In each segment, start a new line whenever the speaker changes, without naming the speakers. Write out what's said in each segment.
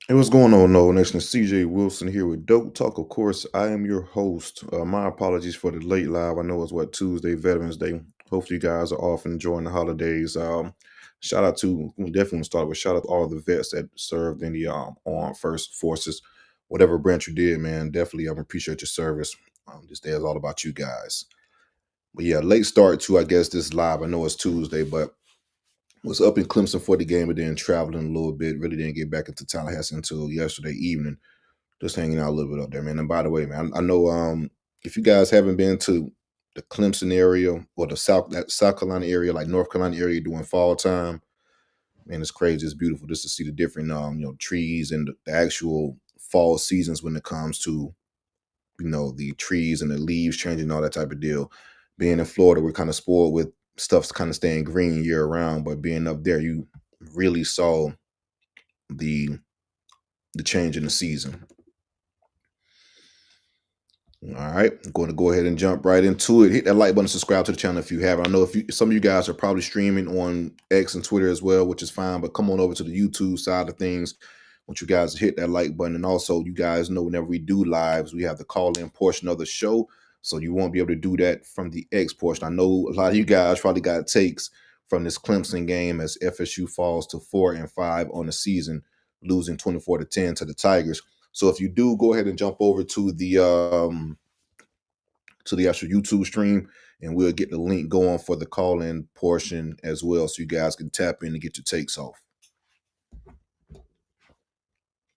Hey, what's going on, No Nation? CJ Wilson here with Dope Talk. Of course, I am your host. My apologies for the late live. I know it's Tuesday, Veterans Day. Hopefully, you guys are off enjoying the holidays. Shout out to we definitely want to start with shout out to all the vets that served in the armed first forces, whatever branch you did, man. Definitely, I appreciate your service. This day is all about you guys. But yeah, late start to I guess this live. I know it's Tuesday, but was up in Clemson for the game and then traveling a little bit. Really didn't get back into Tallahassee until yesterday evening. Just hanging out a little bit up there, man. And by the way, man, I know if you guys haven't been to the Clemson area or the South Carolina area, like North Carolina area during fall time, man, it's crazy. It's beautiful just to see the different trees and the actual fall seasons when it comes to the trees and the leaves changing, all that type of deal. Being in Florida, we're kind of spoiled with stuff's kind of staying green year round, but being up there, you really saw the the change in the season. All right, I'm going to go ahead and jump right into it. Hit that like button, subscribe to the channel if you haven't. I know some of you guys are probably streaming on X and Twitter as well, which is fine. But come on over to the YouTube side of things. Want you guys to hit that like button, and also you guys know whenever we do lives, we have the call-in portion of the show, so you won't be able to do that from the X portion. I know a lot of you guys probably got takes from this Clemson game as FSU falls to 4-5 on the season, losing 24-10 to the Tigers. So if you do, go ahead and jump over to the actual YouTube stream, and we'll get the link going for the call-in portion as well, so you guys can tap in and get your takes off.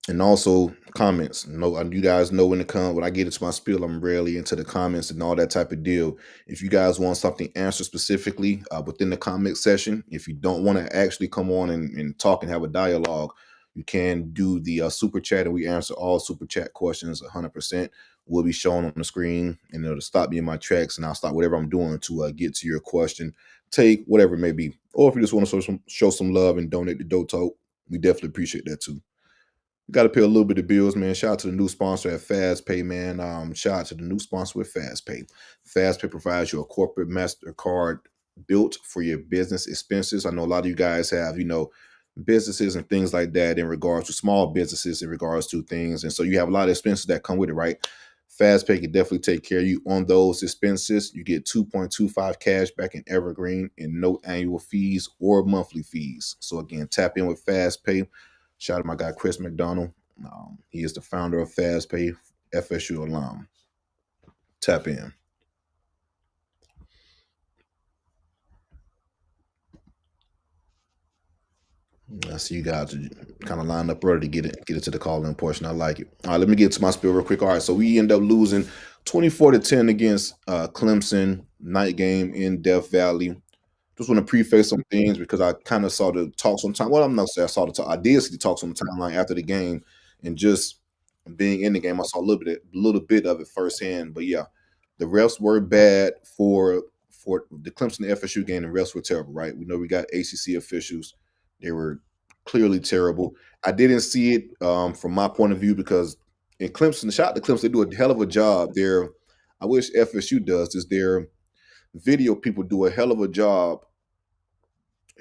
And also comments. No, you guys know when I get into my spiel, I'm rarely into the comments and all that type of deal. If you guys want something answered specifically within the comment section, if you don't want to actually come on and talk and have a dialogue, you can do the super chat, and we answer all super chat questions 100%. Will be shown on the screen, and it'll stop me in my tracks, and I'll stop whatever I'm doing to get to your question, take whatever it may be. Or if you just want to show some love and donate to Dope Talk, we definitely appreciate that too. Got to pay a little bit of bills, man. Shout out to the new sponsor at FastPay, man. Shout out to the new sponsor with FastPay. FastPay provides you a corporate MasterCard built for your business expenses. I know a lot of you guys have, businesses and things like that in regards to small businesses, in regards to things. And so you have a lot of expenses that come with it, right? FastPay can definitely take care of you on those expenses. You get 2.25 cash back in Evergreen and no annual fees or monthly fees. So again, tap in with FastPay. Shout out to my guy Chris McDonald. He is the founder of FastPay, FSU alum. Tap in. I see you guys are kind of lined up ready to get into the call-in portion. I like it. All right, let me get to my spiel real quick. All right, so we end up losing 24-10 against Clemson, night game in Death Valley. Just want to preface some things because I kind of saw the talks on time. Well, I'm not saying I saw the talk. I did see the talks on the timeline after the game, and just being in the game, I saw a little bit of it firsthand. But yeah, the refs were bad for the Clemson FSU game. The refs were terrible, right? We know we got ACC officials; they were clearly terrible. I didn't see it from my point of view because in Clemson, shout out to Clemson, they do a hell of a job there. I wish FSU does is their video people do a hell of a job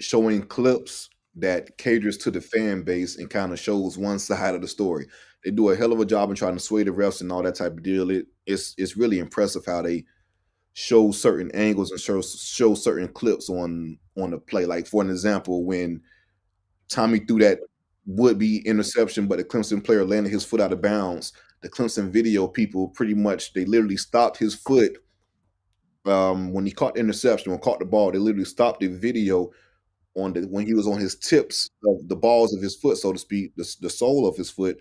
showing clips that caters to the fan base and kind of shows one side of the story. They do a hell of a job in trying to sway the refs and all that type of deal. It's really impressive how they show certain angles and show certain clips on the play. Like for an example, when Tommy threw that would be interception, but the Clemson player landed his foot out of bounds. The Clemson video people pretty much they literally stopped his foot when he caught the interception, when caught the ball. They literally stopped the video when he was on his tips of the balls of his foot, so to speak, the sole of his foot.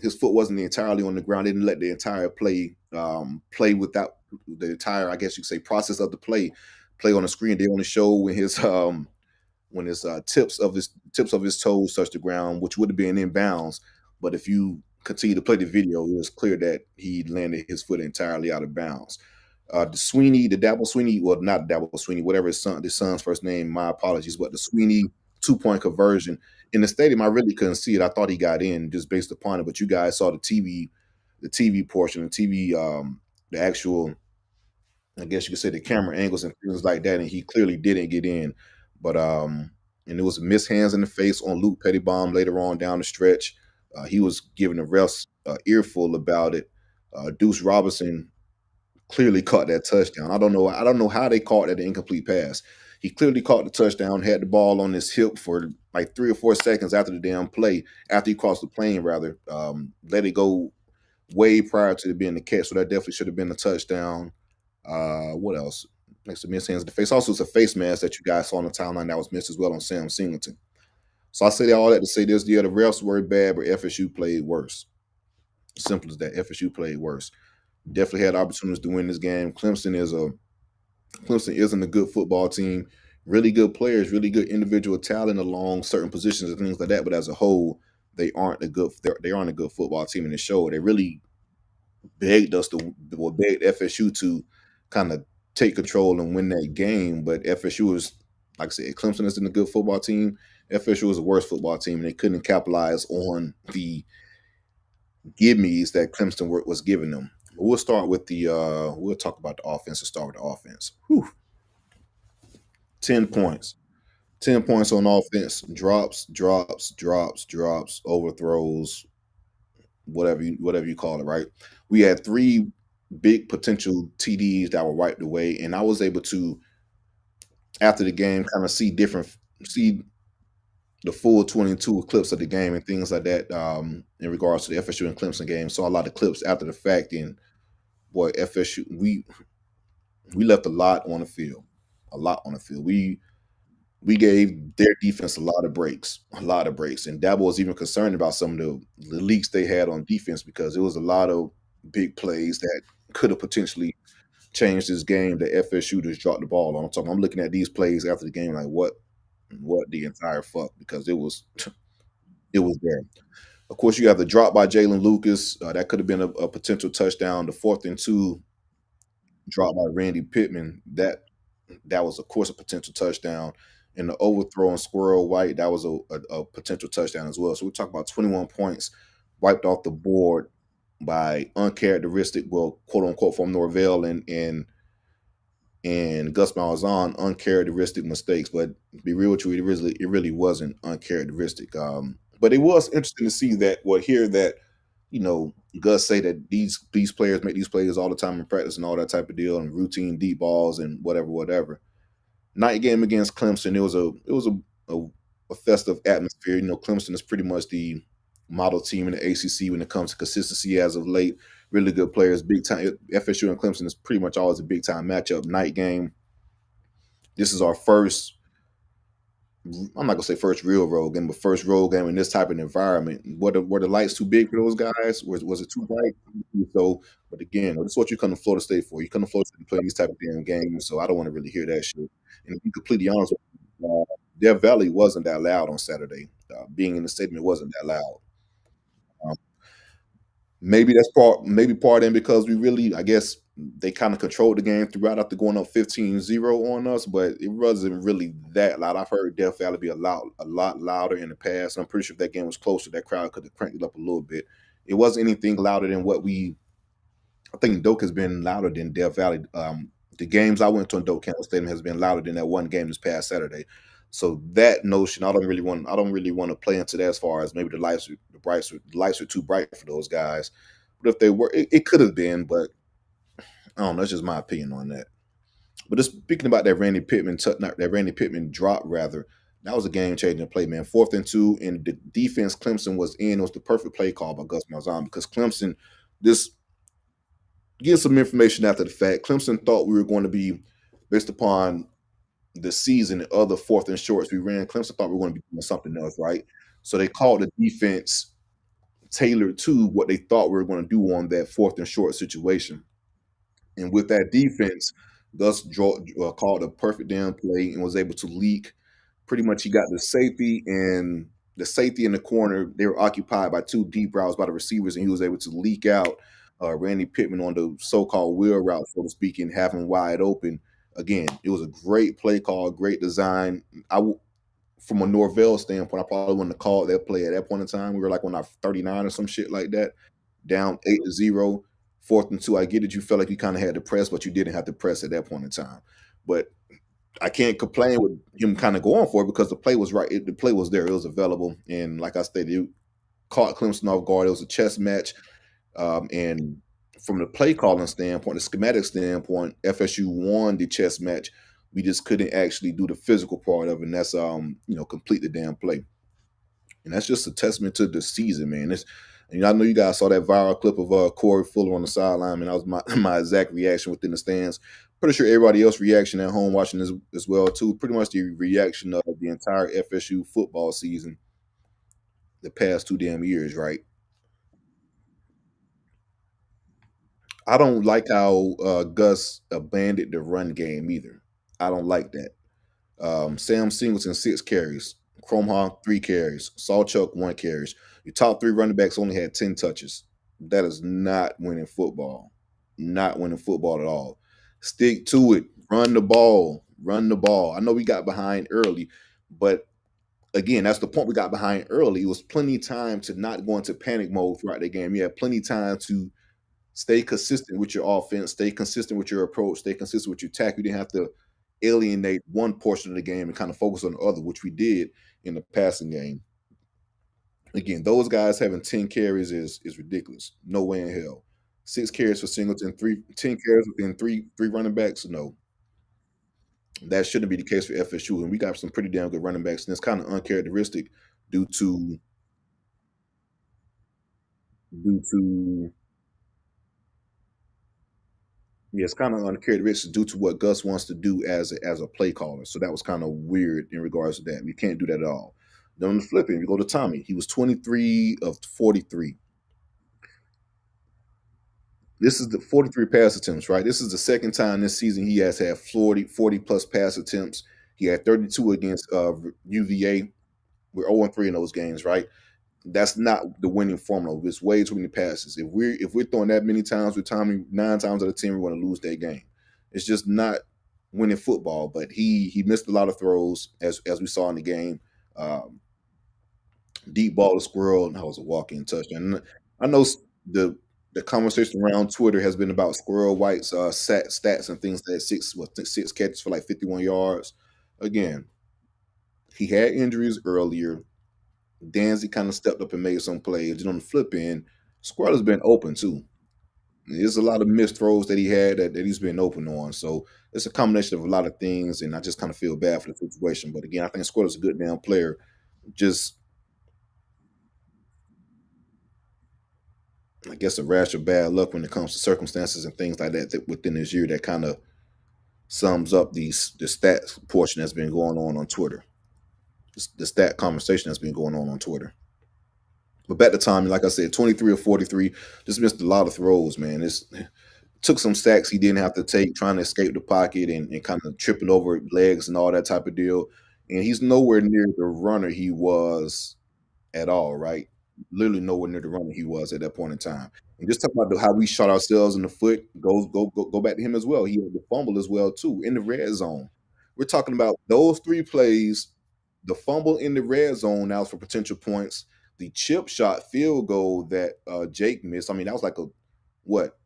His foot wasn't entirely on the ground. They didn't let the entire play without the entire, I guess you could say, process of the play on the screen. They only show when his tips of his toes touched the ground, which would have been in bounds. But if you continue to play the video, it was clear that he landed his foot entirely out of bounds. The Dabble Sweeney, well, not Dabble Sweeney, whatever his son's first name. My apologies, but the Sweeney 2-point conversion in the stadium, I really couldn't see it. I thought he got in just based upon it, but you guys saw the TV portion, the TV, the actual, I guess you could say the camera angles and things like that, and he clearly didn't get in. But and it was missed hands in the face on Luke Pettibon later on down the stretch. He was giving the refs earful about it. Deuce Robinson clearly caught that touchdown. I don't know. I don't know how they caught that incomplete pass. He clearly caught the touchdown, had the ball on his hip for like 3 or 4 seconds after the damn play, after he crossed the plane, rather. Let it go way prior to it being the catch. So that definitely should have been a touchdown. What else? Next to miss hands in the face. Also, it's a face mask that you guys saw on the timeline that was missed as well on Sam Singleton. So I say all that to say this: yeah, the refs were bad, but FSU played worse. Simple as that. FSU played worse. Definitely had opportunities to win this game. Clemson isn't a good football team. Really good players, really good individual talent along certain positions and things like that. But as a whole, they aren't a good football team in the show. They really begged us to well, begged FSU to kind of take control and win that game. But FSU is, like I said, Clemson isn't a good football team. FSU is a worse football team, and they couldn't capitalize on the gimmies that Clemson was giving them. We'll start with we'll talk about the offense and start with the offense. Whew. 10 points. 10 points on offense. Drops, overthrows, whatever you call it, right? We had three big potential TDs that were wiped away, and I was able to, after the game, kind of see the full 22 clips of the game and things like that, in regards to the FSU and Clemson game. Saw a lot of clips after the fact, and boy, FSU, we left a lot on the field. A lot on the field. We gave their defense a lot of breaks. And Dabo was even concerned about some of the leaks they had on defense because it was a lot of big plays that could have potentially changed this game that FSU just dropped the ball on. I'm looking at these plays after the game like what the entire fuck, because it was there. Of course, you have the drop by Jalen Lucas. That could have been a potential touchdown. The 4th and 2 drop by Randy Pittman. That was, of course, a potential touchdown. And the overthrow on Squirrel White, that was a potential touchdown as well. So we talk about 21 points wiped off the board by uncharacteristic, well, quote unquote, from Norvell and Gus Malzahn, uncharacteristic mistakes. But to be real with you, it really wasn't uncharacteristic. But it was interesting to see that, well, hear that, Gus say that these players make these plays all the time in practice and all that type of deal, and routine deep balls and whatever. Night game against Clemson, it was a festive atmosphere. Clemson is pretty much the model team in the ACC when it comes to consistency as of late. Really good players, big time. FSU and Clemson is pretty much always a big time matchup. Night game. This is our first. I'm not gonna say first real road game, but first road game in this type of environment. Were the lights too big for those guys? Was it too bright? So, but again, this is what you come to Florida State for. You come to Florida State to play these type of damn games. So I don't want to really hear that shit. And to be completely honest with you, Death Valley wasn't that loud on Saturday. Being in the stadium, it wasn't that loud. Um, maybe part in because we really, I guess, they kind of controlled the game throughout after going up 15-0 on us, but it wasn't really that loud. I've heard Death Valley be a lot louder in the past. I'm pretty sure if that game was closer, that crowd could have cranked it up a little bit. It wasn't anything louder than I think Doak has been louder than Death Valley. The games I went to in Doak Campbell Stadium has been louder than that one game this past Saturday. So that notion, I don't really want to play into that as far as maybe the lights are too bright for those guys. But if they were, it could have been, but I don't know. That's just my opinion on that. But just speaking about that Randy Pittman drop, rather, that was a game changing play, man. 4th and 2, and the defense Clemson was in. It was the perfect play call by Gus Malzahn because Clemson, this gives some information after the fact. Clemson thought we were going to be, based upon the season and other 4th and shorts we ran, Clemson thought we were going to be doing something else, right? So they called the defense tailored to what they thought we were going to do on that 4th and short situation. And with that defense, called a perfect damn play and was able to leak. Pretty much, he got the safety in the corner. They were occupied by two deep routes by the receivers, and he was able to leak out Randy Pittman on the so-called wheel route, so to speak, and have him wide open. Again, it was a great play call, great design. From a Norvell standpoint, I probably wouldn't have called that play at that point in time. We were like on our 39 or some shit like that, down 8-0, 4th and 2. I get it. You felt like you kind of had to press, but you didn't have to press at that point in time. But I can't complain with him kind of going for it because the play was right. The play was there. It was available. And like I stated, caught Clemson off guard. It was a chess match. And from the play calling standpoint, the schematic standpoint, FSU won the chess match. We just couldn't actually do the physical part of it, and that's complete the damn play. And that's just a testament to the season, man. And I know you guys saw that viral clip of Corey Fuller on the sideline, and that was my my exact reaction within the stands. Pretty sure everybody else reaction at home watching this as well too. Pretty much the reaction of the entire FSU football season the past 2 damn years, right? I don't like how Gus abandoned the run game either. I don't like that. Sam Singleton 6 carries, Cromhawk 3 carries, Sawchuck 1 carries. Your top three running backs only had 10 touches. That is not winning football. Not winning football at all. Stick to it. Run the ball. Run the ball. I know we got behind early, but again, that's the point. We got behind early. It was plenty of time to not go into panic mode throughout the game. You had plenty of time to stay consistent with your offense, stay consistent with your approach, stay consistent with your attack. You didn't have to alienate one portion of the game and kind of focus on the other, which we did in the passing game. Again, those guys having 10 carries is ridiculous. No way in hell. 6 carries for Singleton, 10 carries within three running backs. No, that shouldn't be the case for FSU. And we got some pretty damn good running backs, and it's kind of uncharacteristic due to due to yeah, it's kind of uncharacteristic due to what Gus wants to do as a play caller. So that was kind of weird in regards to that. You can't do that at all. Then on the flip end, we go to Tommy. He was 23 of 43. This is the 43 pass attempts, right? This is the second time this season he has had 40 plus pass attempts. He had 32 against UVA. We're 0-3 in those games, right? That's not the winning formula. It's way too many passes. If we're throwing that many times with Tommy, 9 times out of 10, we're going to lose that game. It's just not winning football. But he missed a lot of throws as we saw in the game. Deep ball to Squirrel, and that was a walk-in touchdown. And I know the conversation around Twitter has been about Squirrel White's stats and things that 6 catches for like 51 yards. Again, he had injuries earlier. Danzy kind of stepped up and made some plays. And on the flip end, Squirrel has been open too. There's a lot of missed throws that he had that he's been open on. So it's a combination of a lot of things, and I just kind of feel bad for the situation. But again, I think Squirrel's a good damn player. Just I guess a rash of bad luck when it comes to circumstances and things like that within this year that kind of sums up the stats portion that's been going on Twitter. The stat conversation that's been going on Twitter. But back to Tommy, like I said, 23 or 43, just missed a lot of throws, man. It's took some sacks he didn't have to take trying to escape the pocket and kind of tripping over legs and all that type of deal. And he's nowhere near the runner he was at all, right? Literally nowhere near the runner he was at that point in time. And just talk about how we shot ourselves in the foot. Go back to him as well. He had the fumble as well too in the red zone. We're talking about those 3 plays, the fumble in the red zone now for potential points, the chip shot field goal that Jake missed. I mean, that was like a what?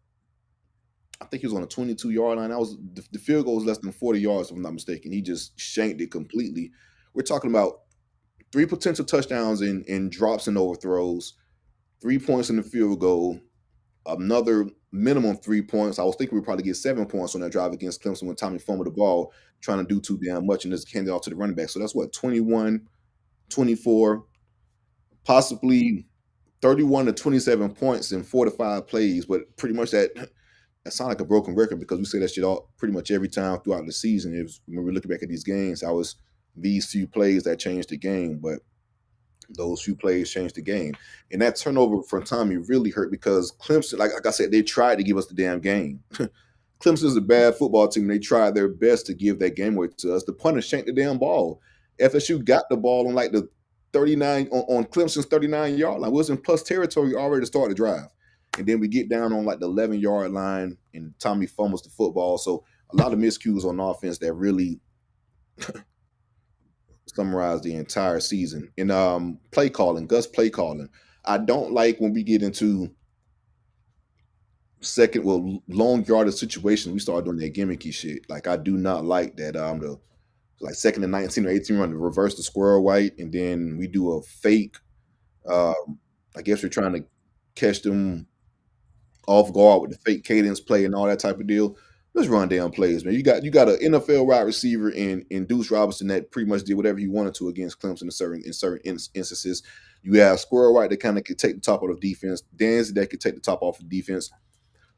I think he was on a 22-yard line. That was the field goal was less than 40 yards, if I'm not mistaken. He just shanked it completely. We're talking about 3 potential touchdowns in drops and overthrows, 3 points in the field goal, another minimum 3 points. I was thinking we'd probably get 7 points on that drive against Clemson when Tommy fumbled the ball, trying to do too damn much and just hand it off to the running back. So that's what, 21, 24, possibly 31 to 27 points in 4 to 5 plays. But pretty much that sounds like a broken record because we say that shit all pretty much every time throughout the season. It was, when we're looking back at these games, I was these few plays that changed the game, but those few plays changed the game. And that turnover from Tommy really hurt because Clemson, like I said, they tried to give us the damn game. Clemson's a bad football team. They tried their best to give that game away to us. The punter shanked the damn ball. FSU got the ball on like the 39 on Clemson's 39-yard line. We was in plus territory already to start the drive. And then we get down on like the 11-yard line and Tommy fumbles the football. So a lot of miscues on offense that really summarize the entire season. And play calling, Gus play calling. I don't like when we get into long yardage situations, we start doing that gimmicky shit. Like I do not like that the like 2nd and 19 or 18 run to reverse the squirrel white, and then we do a fake. I guess you're trying to catch them off guard with the fake cadence play and all that type of deal. Let's run down plays, man. You got an NFL wide receiver in Deuce Robinson that pretty much did whatever he wanted to against Clemson in certain instances. You have Squirrel White that kind of could take the top of the defense. Danzy that could take the top off the defense.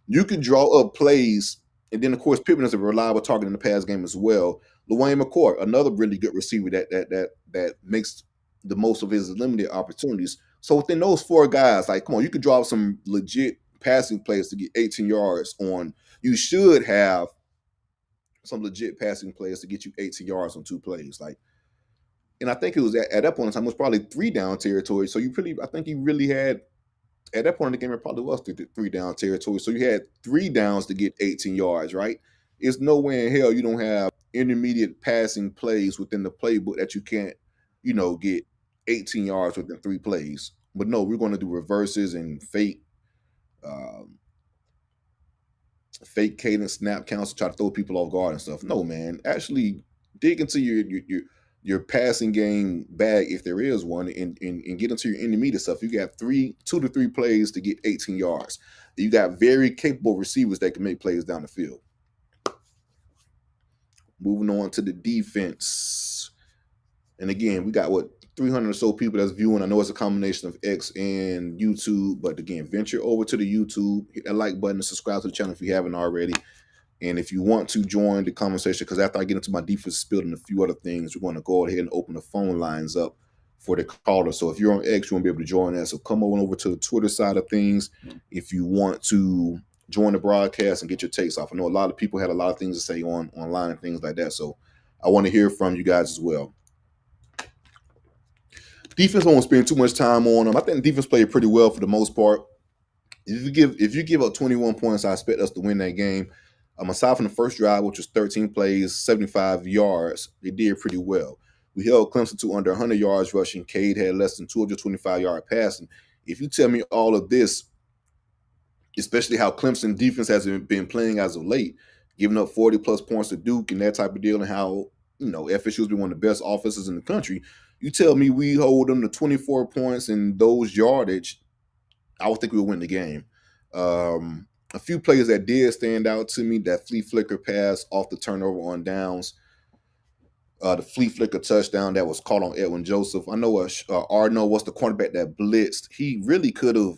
You could draw up plays, and then of course Pittman is a reliable target in the pass game as well. Dwayne McCourt, another really good receiver that makes the most of his limited opportunities. So within those four guys, like come on, you could draw up some legit passing plays to get 18 yards on. You should have some legit passing plays to get you 18 yards on two plays. Like, and I think it was at that point in time it was probably three down territory. So I think he really had at that point in the game, it probably was three down territory. So you had three downs to get 18 yards, right? It's no way in hell you don't have intermediate passing plays within the playbook that you can't, get 18 yards within three plays. But no, we're going to do reverses and um, fake cadence snap counts to try to throw people off guard and stuff. No, man, actually dig into your passing game bag if there is one, and get into your intermediate stuff. You got 2 to 3 plays to get 18 yards. You got very capable receivers that can make plays down the field. Moving on to the defense. And again, we got 300 or so people that's viewing. I know it's a combination of X and YouTube, but again, venture over to the YouTube, hit that like button, and subscribe to the channel if you haven't already. And if you want to join the conversation, because after I get into my defense build and a few other things, we're going to go ahead and open the phone lines up for the caller. So if you're on X, you won't be able to join that. So come on over to the Twitter side of things if you want to join the broadcast and get your takes off. I know a lot of people had a lot of things to say online and things like that. So I want to hear from you guys as well. Defense won't spend too much time on them. I think the defense played pretty well for the most part. If you give up 21 points, I expect us to win that game. Aside from the first drive, which was 13 plays, 75 yards, they did pretty well. We held Clemson to under 100 yards rushing. Cade had less than 225-yard passing. If you tell me all of this, especially how Clemson defense has been playing as of late, giving up 40-plus points to Duke and that type of deal, and how FSU has been one of the best offenses in the country, you tell me we hold them to 24 points and those yardage, I would think we'll win the game. A few players that did stand out to me, that flea flicker pass off the turnover on downs, the flea flicker touchdown that was caught on Edwin Joseph. I know Arno was the cornerback that blitzed. He really could have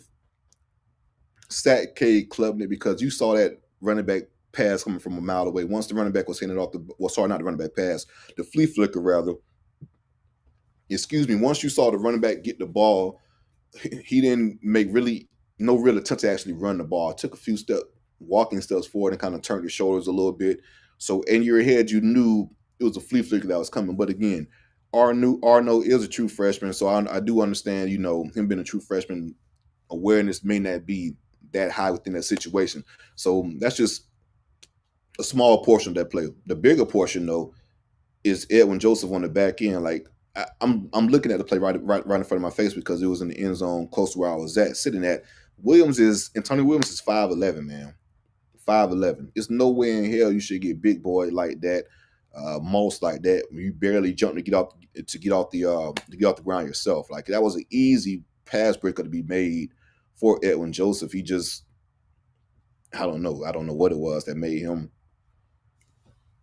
sacked Cade Klubnik because you saw that running back pass coming from a mile away. Once the running back was hitting it off not the running back pass, the flea flicker rather. Once you saw the running back get the ball, he didn't make no real attempt to actually run the ball. Took a few walking steps forward and kind of turned his shoulders a little bit. So in your head, you knew it was a flea flicker that was coming. But again, Arno is a true freshman, so I do understand, him being a true freshman, awareness may not be that high within that situation. So that's just a small portion of that play. The bigger portion, though, is Edwin Joseph on the back end. Like, I'm looking at the play right in front of my face because it was in the end zone close to where I was sitting at. Tony Williams is 5'11", man. 5'11". It's no way in hell you should get big boy like that, most like that. You barely jump to get off the ground yourself. Like, that was an easy pass breaker to be made for Edwin Joseph. He just, I don't know what it was that made him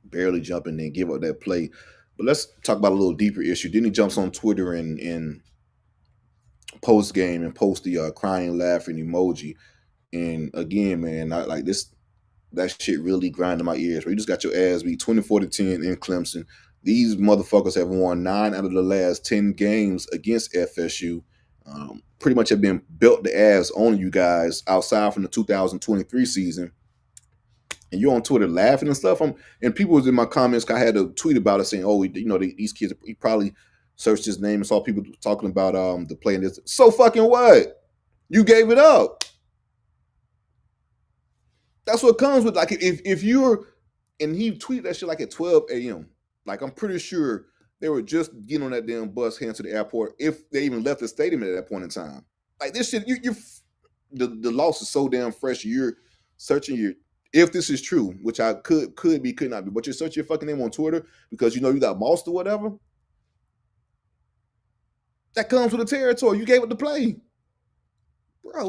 barely jump and then give up that play. But let's talk about a little deeper issue. Then he jumps on Twitter and post game and post the crying, laughing emoji. And again, man, like this, that shit really grinding my ears. Where you just got your ass beat 24-10 in Clemson. These motherfuckers have won 9 out of the last 10 games against FSU. Pretty much have been built the ass on you guys outside from the 2023 season. And you're on Twitter laughing and stuff. And people was in my comments. I had a tweet about it saying, "Oh, these kids." He probably searched his name and saw people talking about the play. And this. So fucking what? You gave it up. That's what comes with, like, if you're, and he tweeted that shit like at 12 a.m. Like, I'm pretty sure they were just getting on that damn bus heading to the airport if they even left the stadium at that point in time. Like, this shit, the loss is so damn fresh. You're searching if this is true, which I could be, could not be, but you're searching your fucking name on Twitter because you got mossed or whatever. That comes with the territory. You gave it the play. bro,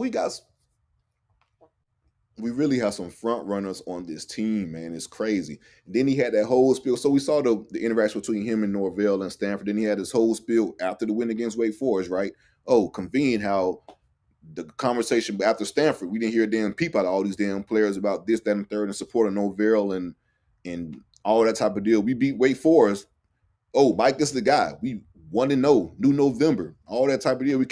we really have some front runners on this team, man. It's crazy. And then he had that whole spiel. So we saw the interaction between him and Norvell and Stanford. Then he had this whole spiel after the win against Wake Forest, right? Oh, convenient how the conversation after Stanford, we didn't hear a damn peep out of all these damn players about this, that, and the third, and support of Norvell and all that type of deal. We beat Wake Forest. Oh, Mike, this is the guy. We 1-0, new November, all that type of deal.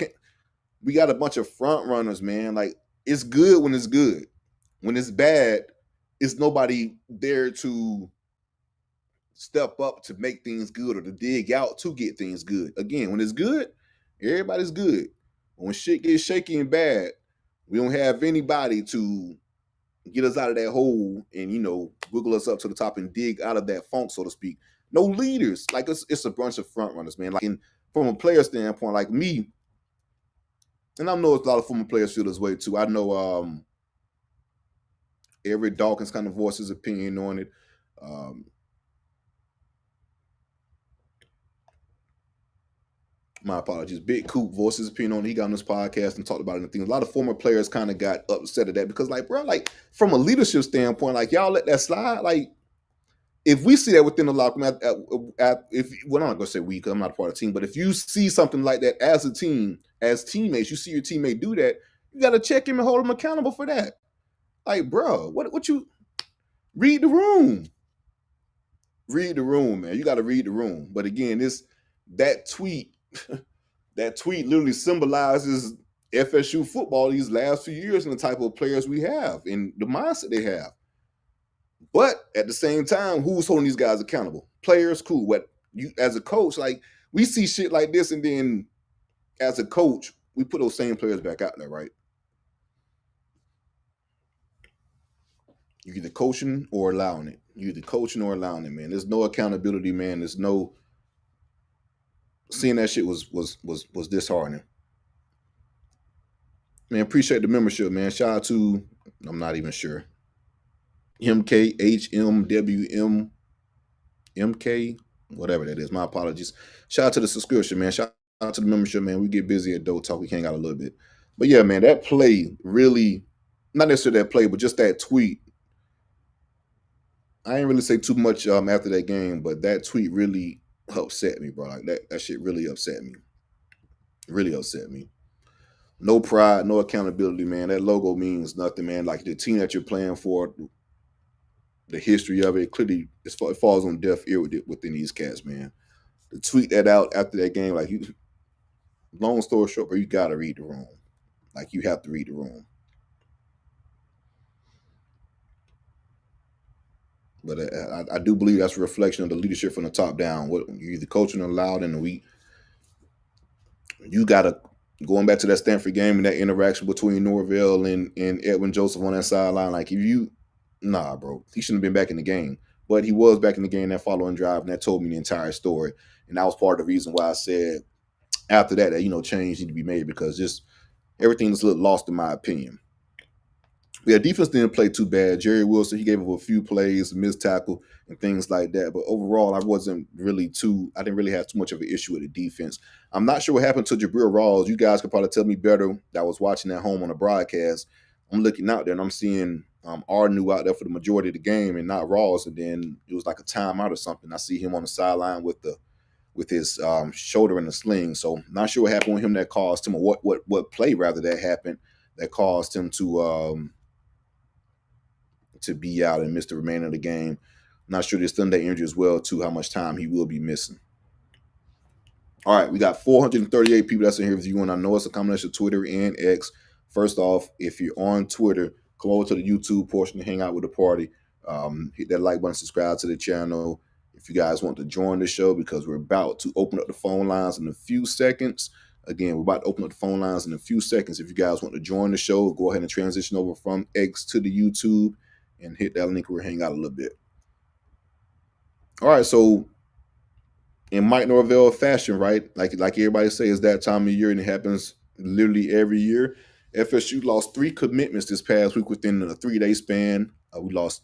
We got a bunch of front runners, man. Like, it's good when it's good. When it's bad, it's nobody there to step up to make things good or to dig out to get things good. Again, when it's good, everybody's good. When shit gets shaky and bad, we don't have anybody to get us out of that hole and, wiggle us up to the top and dig out of that funk, so to speak. No leaders. Like, it's a bunch of front runners, man. Like, from a player standpoint, like me, and I know a lot of former players feel this way too. I know Everett Dawkins kind of voiced his opinion on it. My apologies. Big Coop voiced his opinion on it. He got on this podcast and talked about it and things. A lot of former players kind of got upset at that because, like, bro, like, from a leadership standpoint, like, y'all let that slide. Like, if we see that within the locker room, well, I'm not gonna say we because I'm not a part of the team, but if you see something like that as a team, as teammates, you see your teammate do that, you got to check him and hold him accountable for that. Like, bro, what you read the room? Read the room, man. You got to read the room. But again, that tweet, that tweet literally symbolizes FSU football these last few years and the type of players we have and the mindset they have. But at the same time, who's holding these guys accountable? Players, cool. What you as a coach, like, we see shit like this, and then as a coach, we put those same players back out there, right? You're either coaching or allowing it. You're either coaching or allowing it, man. There's no accountability, man. There's no seeing that shit was disheartening. Man, appreciate the membership, man. Shout out to, I'm not even sure, MKHMWM MK, whatever that is. My apologies. Shout out to the subscription, man. Shout out to the membership, man. We get busy at Dope Talk. We hang out a little bit. But yeah, man, that play really, not necessarily that play, but just that tweet. I ain't really say too much after that game, but that tweet really upset me, bro. Like, that shit really upset me. Really upset me. No pride, no accountability, man. That logo means nothing, man. Like, the team that you're playing for, the history of it, clearly it falls on deaf ear within these cats, man. To tweet that out after that game, like, long story short, bro, you gotta read the room. Like, you have to read the room. But I do believe that's a reflection of the leadership from the top down. What you're either coaching or allowed, and you gotta, going back to that Stanford game and that interaction between Norvell and Edwin Joseph on that sideline. Like, nah, bro, he shouldn't have been back in the game. But he was back in the game that following drive, and that told me the entire story. And that was part of the reason why I said after that change need to be made, because just everything was a little lost in my opinion. Yeah, defense didn't play too bad. Jerry Wilson, he gave up a few plays, missed tackle, and things like that. But overall, I didn't really have too much of an issue with the defense. I'm not sure what happened to Jabril Rawls. You guys could probably tell me better. That I was watching at home on the broadcast. I'm looking out there and I'm seeing Arnu out there for the majority of the game and not Rawls. And then it was like a timeout or something. I see him on the sideline with his shoulder in the sling. So not sure what happened with him that caused him, or what play rather that happened that caused him to be out and miss the remainder of the game. Not sure the Sunday injury as well, too, how much time he will be missing. All right, we got 438 people that's in here with you, and I know it's a combination of Twitter and X. First off, if you're on Twitter, come over to the YouTube portion to hang out with the party. Hit that like button, subscribe to the channel. If you guys want to join the show, because we're about to open up the phone lines in a few seconds. Again, we're about to open up the phone lines in a few seconds. If you guys want to join the show, go ahead and transition over from X to the YouTube and hit that link. We'll hang out a little bit. All right, so in Mike Norvell fashion, right? Like everybody says, that time of year, and it happens literally every year. FSU lost 3 commitments this past week within a 3-day span. We lost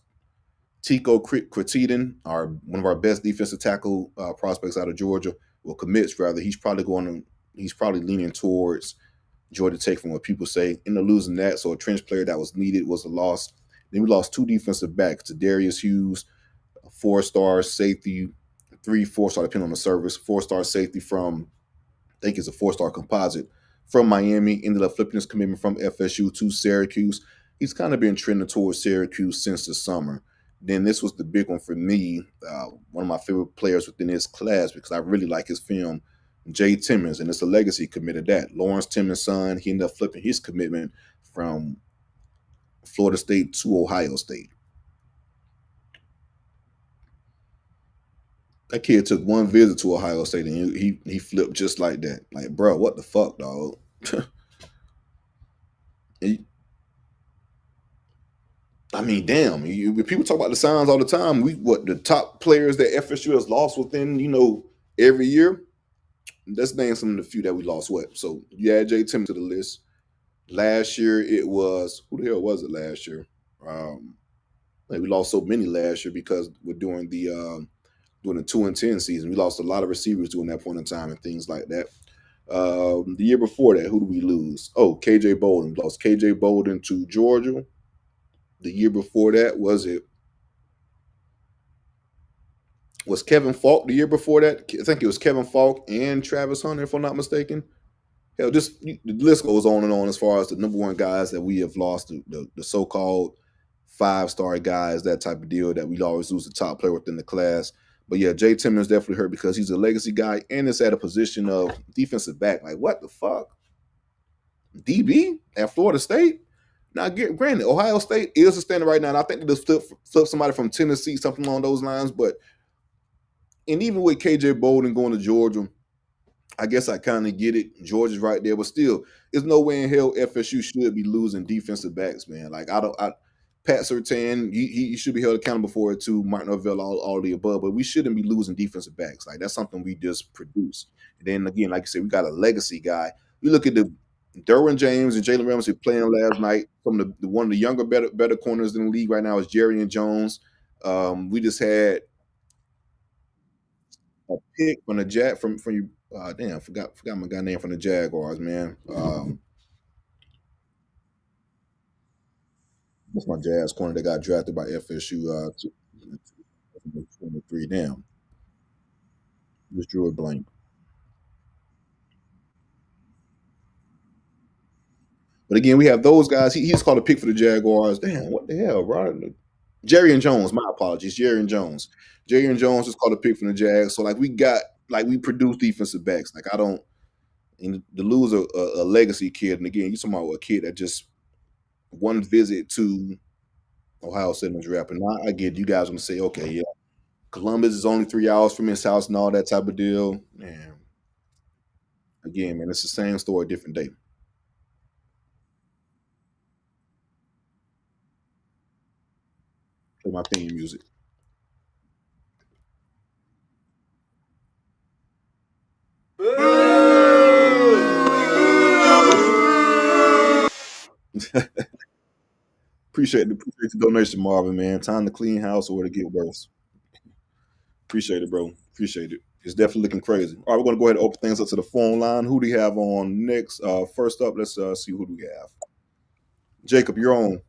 Tico Cretidan, one of our best defensive tackle prospects out of Georgia. Well, commits rather. He's probably leaning towards Georgia Tech from what people say. Ended up losing that, so a trench player that was needed was a loss. Then we lost two defensive backs to Darius Hughes, a 4-star safety, 3 4-star depending on the service, 4-star safety from I think it's a 4-star composite from Miami. Ended up flipping his commitment from FSU to Syracuse. He's kind of been trending towards Syracuse since the summer. Then this was the big one for me. One of my favorite players within his class because I really like his film, Jay Timmons, and it's a legacy committed that. Lawrence Timmons' son, he ended up flipping his commitment from Florida State to Ohio State. That kid took one visit to Ohio State and he flipped just like that. Like, bro, what the fuck, dog? I mean, damn. People talk about the signs all the time. What the top players that FSU has lost within every year. Let's name some of the few that we lost. What? So you add Jay Timmons to the list. Last year it was who the hell was it last year? Like we lost so many last year because we're doing the 2-10 season. We lost a lot of receivers during that point in time and things like that. The year before that, who do we lose? Oh, KJ Bolden. We lost KJ Bolden to Georgia. The year before that, was Kevin Falk the year before that? I think it was Kevin Falk and Travis Hunter, if I'm not mistaken. Hell, just the list goes on and on as far as the number one guys that we have lost, the so-called 5-star guys, that type of deal that we always lose the top player within the class. But yeah, Jay Timmons definitely hurt because he's a legacy guy and it's at a position of defensive back. Like, what the fuck? DB at Florida State? Now, granted, Ohio State is a standard right now, and I think they just flip somebody from Tennessee, something along those lines. And even with KJ Bolden going to Georgia, I guess I kind of get it. Georgia's right there, but still, there's no way in hell FSU should be losing defensive backs, man. Like Pat Surtain, he should be held accountable for it too. Mike Norvell, all of the above, but we shouldn't be losing defensive backs. Like that's something we just produce. And then again, like I said, we got a legacy guy. We look at the Derwin James and Jalen Ramsey playing last night. Some of the one of the younger, better corners in the league right now is Jerry and Jones. We just had a pick from the from you. Damn, forgot my guy name from the Jaguars, man. What's my Jazz corner that got drafted by FSU? 23. Damn, just drew a blank. But again, we have those guys. He's called a pick for the Jaguars. Damn, what the hell, bro? Jerry and Jones. My apologies, Jerry and Jones. Jerry and Jones is called a pick from the Jags. So we produce defensive backs. Like I don't. And to lose a legacy kid, and again, you're talking about a kid that just one visit to Ohio State was rapping. Now I get you guys gonna say, okay, yeah, Columbus is only 3 hours from his house and all that type of deal. And again, man, it's the same story, different day. Play my theme music. Appreciate the donation, Marvin, man. Time to clean house or to get worse. Appreciate it, bro. Appreciate it. It's definitely looking crazy. All right, we're gonna go ahead and open things up to the phone line. Who do you have on next? First up, let's see who do we have. Jacob, you're on.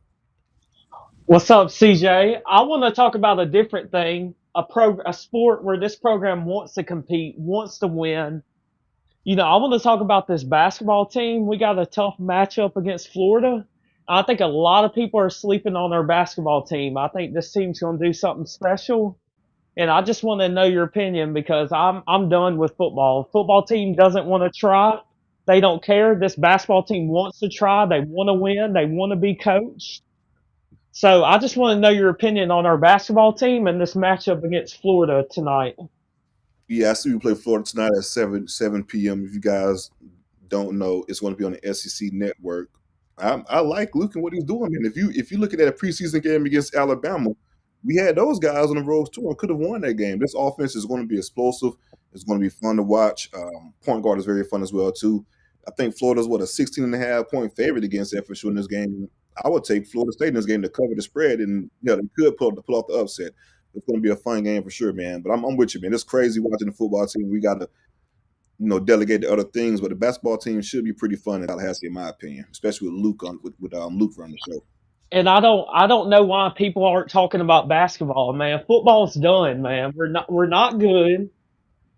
What's up, CJ? I want to talk about a different thing, a sport where this program wants to compete, wants to win. I want to talk about this basketball team. We got a tough matchup against Florida. I think a lot of people are sleeping on our basketball team. I think this team's going to do something special, and I just want to know your opinion because I'm done with football. Football team doesn't want to try. They don't care. This basketball team wants to try. They want to win. They want to be coached. So I just want to know your opinion on our basketball team and this matchup against Florida tonight.
Yeah, I see we play Florida tonight at 7 p.m. If you guys don't know, it's going to be on the SEC network. I like Luke and what he's doing, man. If you look at that preseason game against Alabama, we had those guys on the road too and could have won that game. This offense is going to be explosive. It's going to be fun to watch. Point guard is very fun as well too. I think Florida's a 16 and a half point favorite against FSU in this game. I would take Florida State in this game to cover the spread, and they could pull off the upset. It's going to be a fun game for sure, man. But I'm with you, man. It's crazy watching the football team. We got to delegate to other things. But the basketball team should be pretty fun in Tallahassee, in my opinion, especially with Luke on with Luke running the show.
And I don't know why people aren't talking about basketball, man. Football's done, man. We're not good.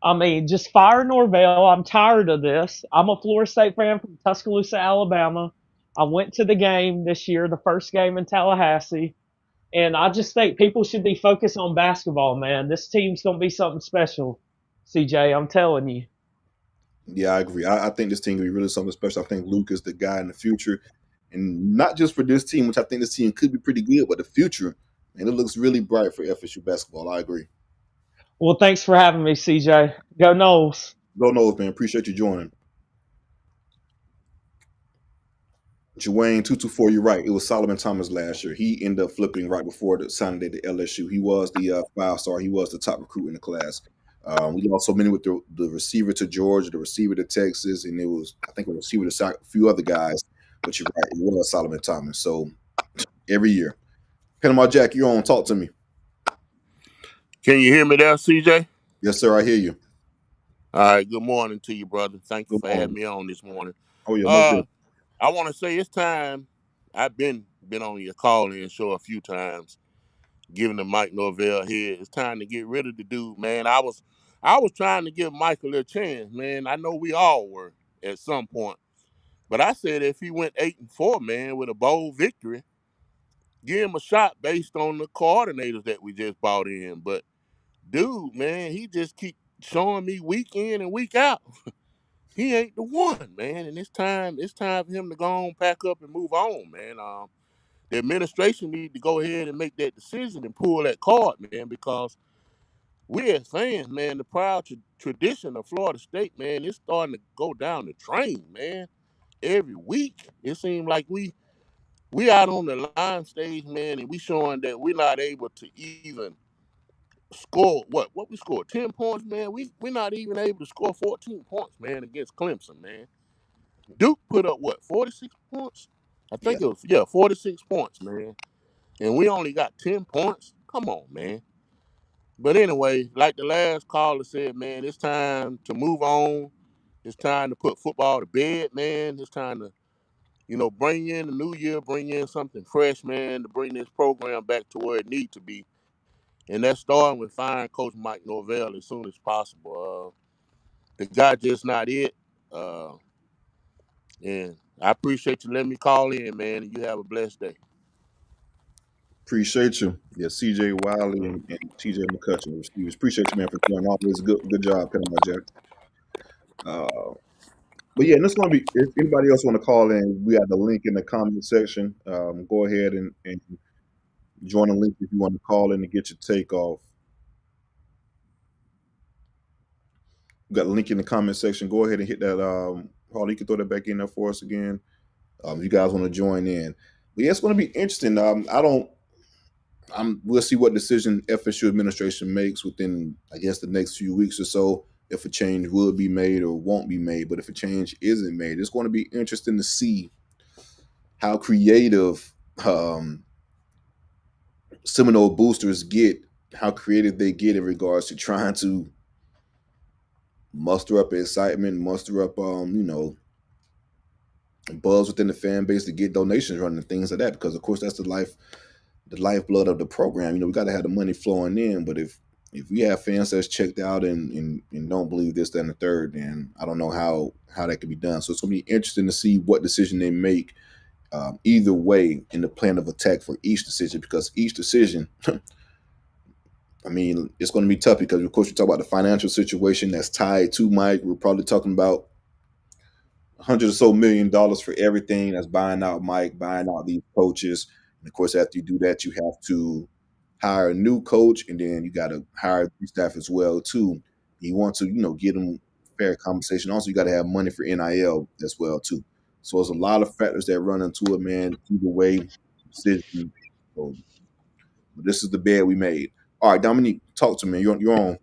I mean, just fire Norvell. I'm tired of this. I'm a Florida State fan from Tuscaloosa, Alabama. I went to the game this year, the first game in Tallahassee, and I just think people should be focused on basketball, man. This team's gonna be something special, CJ. I'm telling you.
Yeah, I agree. I think this team can be really something special. I think Luke is the guy in the future, and not just for this team, which I think this team could be pretty good, but the future, and it looks really bright for FSU basketball. I agree.
Well, thanks for having me, CJ. Go Knowles.
Go Knowles, man. Appreciate you joining. Jawayne 224, you're right. It was Solomon Thomas last year. He ended up flipping right before the signing day to LSU. He was the 5-star. He was the top recruit in the class. We lost so many with the receiver to Georgia, the receiver to Texas, and I think a receiver to a few other guys. But you're right, it was Solomon Thomas. So every year. Panama Jack, you're on. Talk to me.
Can you hear me there, CJ?
Yes, sir. I hear you.
All right. Good morning to you, brother. Thank you
Good
for having
morning.
me on this morning.
Oh yeah, most good.
I want to say it's time. I've been on your call-in show a few times, giving the Mike Norvell here. It's time to get rid of the dude, man. I was trying to give Michael a chance, man. I know we all were at some point, but I said if he went 8-4, man, with a bold victory, give him a shot based on the coordinators that we just brought in. But dude, man, he just keep showing me week in and week out. He ain't the one, man. And it's time for him to go on, pack up, and move on, man. The administration need to go ahead and make that decision and pull that card, man, because we as fans, man, the proud tradition of Florida State, man, it's starting to go down the drain, man. Every week, it seems like we out on the line stage, man, and we showing that we're not able to even score what we scored 10 points, man. We're not even able to score 14 points, man, against Clemson, man. Duke put up what, 46 points? I
Yeah.
think it was 46 points, man. And we only got 10 points. Come on, man. But anyway, like the last caller said, man, it's time to move on. It's time to put football to bed, man. It's time to, bring in the new year, bring in something fresh, man, to bring this program back to where it needs to be. And that's starting with firing Coach Mike Norvell as soon as possible. The guy just not it. Uh, and I appreciate you letting me call in, man, and you have a blessed day.
Appreciate you. Yeah, CJ Wiley and TJ McCutcheon. Appreciate you, man, for joining. Always good job, Panama Jack. Uh, But yeah, and it's going to be, if anybody else want to call in, we have the link in the comment section. Go ahead and join the link if you want to call in and get your take off. We got a link in the comment section. Go ahead and hit that. Paul, you can throw that back in there for us again. If you guys want to join in. But yeah, it's going to be interesting. We'll see what decision FSU administration makes within, I guess, the next few weeks or so. If a change will be made or won't be made, but if a change isn't made, it's going to be interesting to see how creative Seminole boosters get, how creative they get in regards to trying to muster up excitement, muster up, buzz within the fan base to get donations running and things like that. Because of course that's the lifeblood of the program. We got to have the money flowing in. But if we have fans that's checked out and don't believe this, that, and the third, then I don't know how that can be done. So it's going to be interesting to see what decision they make. Either way in the plan of attack for each decision, because each decision, I mean, it's going to be tough because, of course, we talk about the financial situation that's tied to Mike. We're probably talking about $100 or so million for everything that's buying out Mike, buying out these coaches. And of course, after you do that, you have to hire a new coach, and then you got to hire the staff as well too. You want to, get them fair compensation. Also, you got to have money for NIL as well too. So there's a lot of factors that run into it, man. Either way, decision. So, but this is the bed we made. All right, Dominique, talk to me. You're on.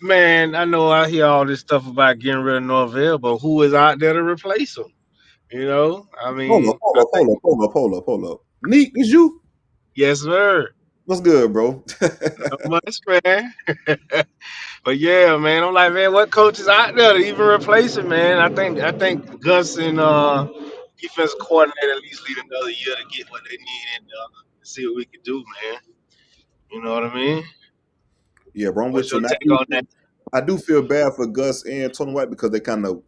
Man, I know I hear all this stuff about getting rid of Norvell, but who is out there to replace him? I
Hold up,
mean,
hold
I
up, hold
think
up, hold up, hold up, hold up. Neek, is you?
yes, sir.
What's good, bro?
Not much, man. But yeah, man, I'm like, man, what coach is out there to even replace him, man? I think Gus and defensive coordinator at least need another year to get what they need in there and see what we can do, man. You know what I mean?
Yeah, bro, I'm
What's
with you.
your
And
take on that?
I do feel bad for Gus and Tony White because they kind of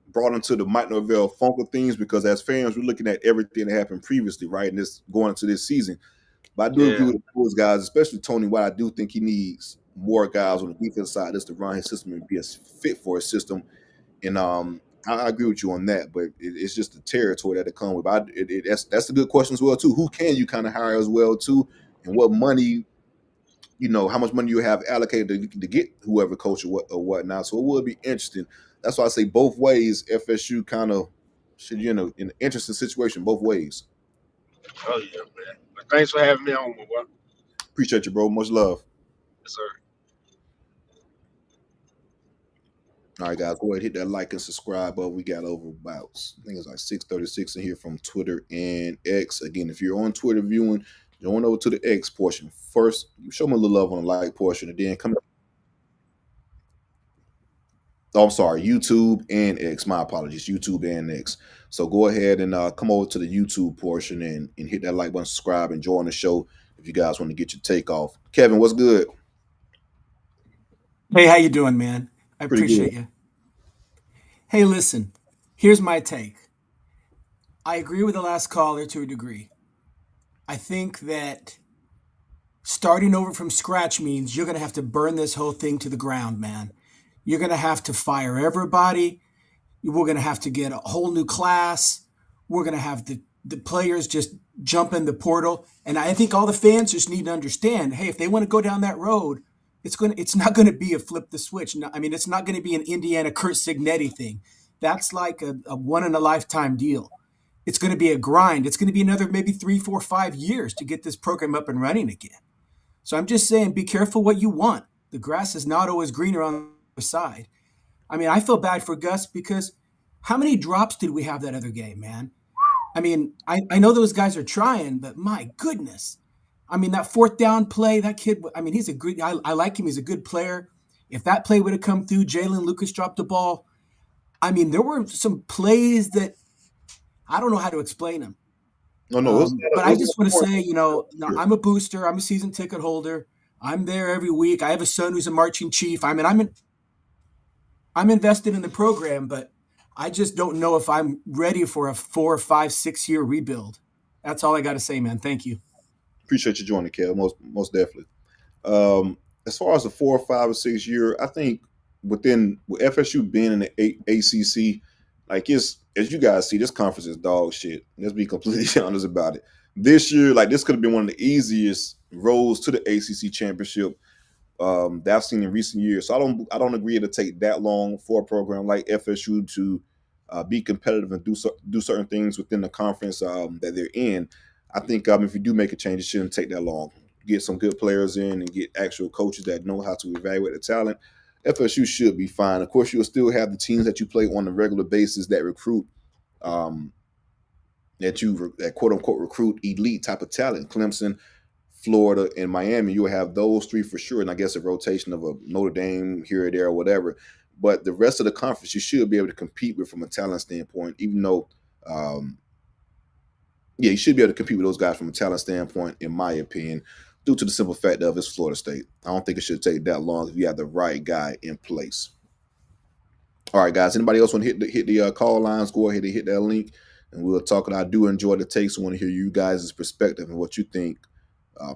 brought into the Mike Norvell funk of things because as fans, we're looking at everything that happened previously, right? And this going into this season. But I do agree
Yeah.
with those guys, especially Tony White. I do think he needs more guys on the defense side just to run his system and be as fit for his system. And I agree with you on that, but it's just the territory that it comes with. That's a good question as well too. Who can you kind of hire as well too, and what money, how much money you have allocated to get whoever coach or whatnot. So it would be interesting. That's why I say both ways. FSU kind of should in an interesting situation both ways.
Oh yeah, man. But thanks for having me on, my boy.
Appreciate you, bro. Much love.
Yes, sir.
All right, guys, go ahead, hit that like and subscribe. But we got over about, I think it's like 636 in here from Twitter and X. Again, if you're on Twitter viewing, join over to the X portion. First, you show me a little love on the like portion, and then come. Oh, I'm sorry, YouTube and X. My apologies, YouTube and X. So go ahead and come over to the YouTube portion and hit that like button, subscribe, and join the show if you guys want to get your take off. Kevin, what's good?
Hey, how you doing, man? I
Pretty good.
appreciate you. Hey, listen, here's my take. I agree with the last caller to a degree. I think that starting over from scratch means you're going to have to burn this whole thing to the ground, man. You're going to have to fire everybody. We're going to have to get a whole new class. We're going to have the players just jump in the portal. And I think all the fans just need to understand, hey, if they want to go down that road, it's not going to be a flip the switch. No, I mean, it's not going to be an Indiana Kurt Signetti thing. That's like a one in a lifetime deal. It's going to be a grind. It's going to be another maybe 3, 4, 5 years to get this program up and running again. So I'm just saying, be careful what you want. The grass is not always greener on the other side. I mean, I feel bad for Gus because how many drops did we have that other game, man? I mean, I know those guys are trying, but my goodness. I mean, that fourth down play, that kid, I mean, I like him. He's a good player. If that play would have come through, Jalen Lucas dropped the ball. I mean, there were some plays that I don't know how to explain them.
No,
But I just want to say, I'm a booster. I'm a season ticket holder. I'm there every week. I have a son who's a marching chief. I mean, I'm invested in the program, but I just don't know if I'm ready for a 4, 5, 6 year rebuild. That's all I got to say, man. Thank you.
appreciate you joining, Kev. Most definitely. As far as the 4, 5, or 6 year, I think with FSU being in the ACC, like it's as you guys see, this conference is dog shit. Let's be completely honest about it. This year, like this could have been one of the easiest roads to the ACC championship that I've seen in recent years. So I don't agree to take that long for a program like FSU to be competitive and do certain things within the conference that they're in. I think if you do make a change, it shouldn't take that long. Get some good players in and get actual coaches that know how to evaluate the talent. FSU should be fine. Of course, you'll still have the teams that you play on a regular basis that recruit, um, that quote unquote recruit elite type of talent. Clemson, Florida, and Miami, you'll have those three for sure. And I guess a rotation of a Notre Dame here or there or whatever. But the rest of the conference, you should be able to compete with from a talent standpoint, even though, you should be able to compete with those guys from a talent standpoint, in my opinion, due to the simple fact of it's Florida State. I don't think it should take that long if you have the right guy in place. All right, guys. Anybody else want to hit the call lines? Go ahead and hit that link, and we'll talk. And I do enjoy the takes. I want to hear you guys' perspective and what you think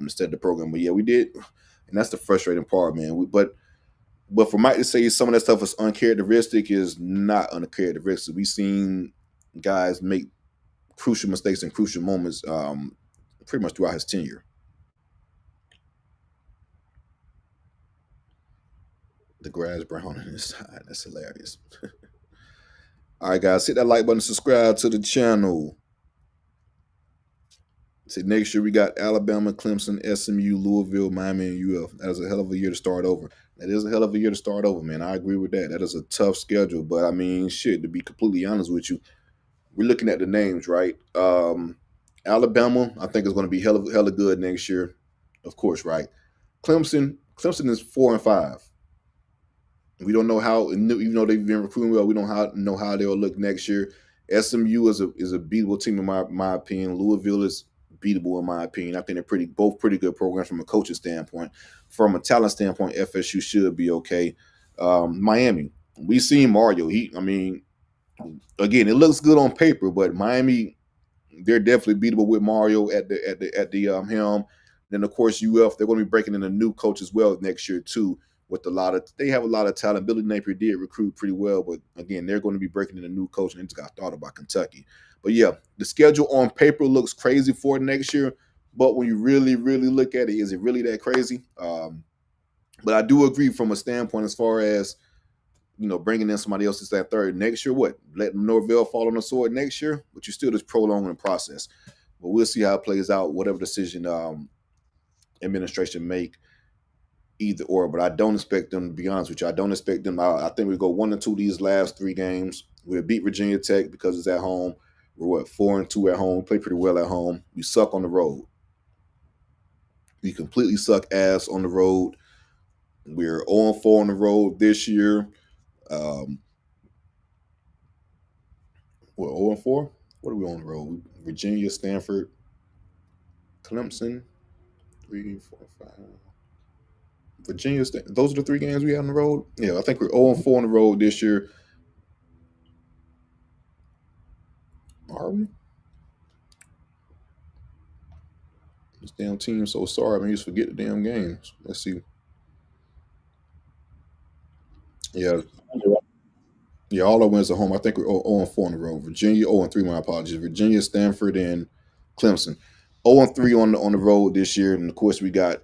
instead of the program. But yeah, we did, and that's the frustrating part, man. But for Mike to say some of that stuff is uncharacteristic is not uncharacteristic. We've seen guys make crucial mistakes in crucial moments pretty much throughout his tenure. The grass brown on his side. That's hilarious. All right, guys, hit that like button, subscribe to the channel. See, next year we got Alabama, Clemson, SMU, Louisville, Miami, and UF. That is a hell of a year to start over. That is a hell of a year to start over, man. I agree with that. That is a tough schedule, but I mean, shit, to be completely honest with you, we're looking at the names, right? Alabama, I think is going to be hella good next year, of course, right? Clemson is 4 and 5. We don't know how, even though they've been recruiting well, we don't know how they'll look next year. SMU is a beatable team in my opinion. Louisville is beatable in my opinion. I think they're both pretty good programs from a coaching standpoint. From a talent standpoint, FSU should be okay. Miami, we seen Mario. Again, it looks good on paper, but Miami, they're definitely beatable with Mario at the helm. Then of course UF, they're going to be breaking in a new coach as well next year too. They have a lot of talent. Billy Napier did recruit pretty well, but again, they're going to be breaking in a new coach, and they just got thought about Kentucky. But yeah, the schedule on paper looks crazy for next year, but when you really, really look at it, is it really that crazy? But I do agree from a standpoint as far as bringing in somebody else to that third next year. What, let Norvell fall on the sword next year? But you're still just prolonging the process. But we'll see how it plays out. Whatever decision administration make, either or. But I don't expect them, to be honest with you. I don't expect them. I think we go 1-2 these last 3 games. We'll beat Virginia Tech because it's at home. We're 4-2 at home. We play pretty well at home. We suck on the road. We completely suck ass on the road. We're 0-4 on the road this year. 0-4? What are we on the road? Virginia, Stanford, Clemson, 3, 4, 5. Virginia, those are the 3 games we had on the road. Yeah, I think we're 0-4 on the road this year. Are we? This damn team so sorry. I just forget the damn games. Let's see. Yeah. Yeah, all our wins at home. I think we're 0-4 on the road. Virginia, 0-3, my apologies. Virginia, Stanford, and Clemson. 0-3 on the road this year. And of course, we got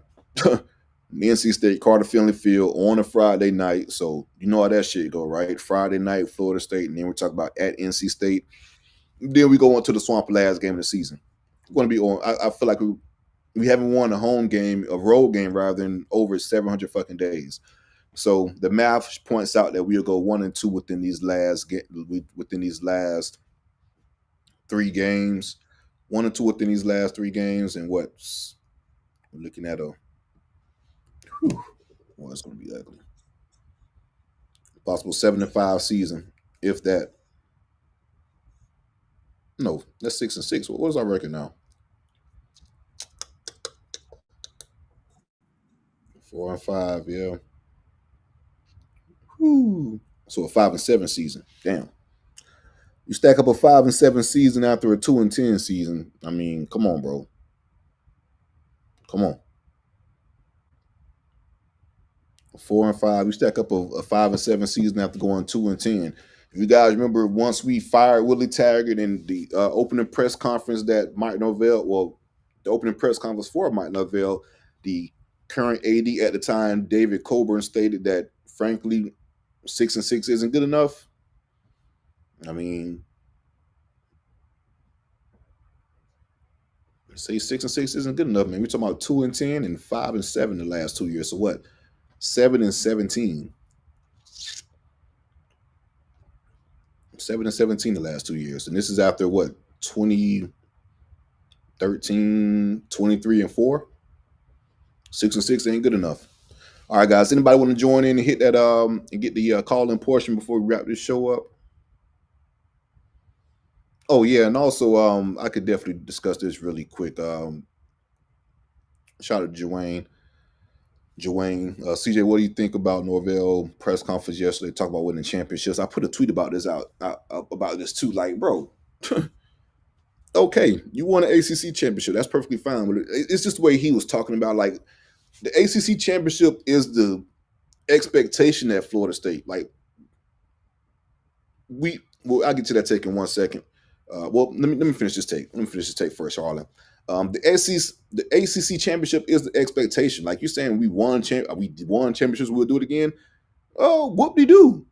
NC State, Carter Finley Field on a Friday night. So you know how that shit go, right? Friday night, Florida State. And then we talk about at NC State. Then we go on to the Swamp last game of the season. We're going to be on. I feel like we haven't won a road game rather, than over 700 fucking days. So the math points out that we'll go 1-2 within these last 3 games. 1-2 within these last 3 games, and we're looking at it's going to be ugly. Possible 7-5 season, if that. No, that's 6-6. What is our record now? 4-5, yeah. Whew. So a 5-7 season. Damn. You stack up a 5-7 season after a 2-10 season. I mean, come on, bro. Come on. 4-5. You stack up a 5-7 season after going 2-10. If you guys remember, once we fired Willie Taggart in the opening press conference that Mike Norvell, the opening press conference for Mike Norvell, the current AD at the time, David Coburn, stated that, frankly, 6-6 isn't good enough. I mean, say 6-6 isn't good enough, man. We're talking about 2-10 and 5-7 the last 2 years. So what? 7-17. 7-17 the last 2 years. And this is after what? 2013, 23-4. 6-6 ain't good enough. All right, guys. Anybody want to join in and hit that and get the call-in portion before we wrap this show up? Oh yeah, and also I could definitely discuss this really quick. Shout out to Joanne. CJ, what do you think about Norvell press conference yesterday? Talk about winning championships. I put a tweet about this about this too. Like, bro, okay, you won an ACC championship. That's perfectly fine. But it's just the way he was talking about. Like, the ACC championship is the expectation at Florida State. Like, I'll get to that take in 1 second. Let me finish this take. Let me finish this take first, Harlan. The ACC championship is the expectation. Like you're saying, we won championships. We'll do it again. Oh, whoop-de-doo.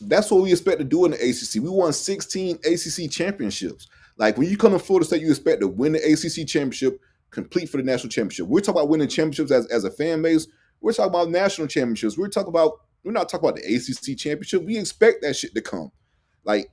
That's what we expect to do in the ACC. We won 16 ACC championships. Like, when you come to Florida State, you expect to win the ACC championship, complete for the national championship. We're talking about winning championships as a fan base. We're talking about national championships. We're not talking about the ACC championship. We expect that shit to come. Like,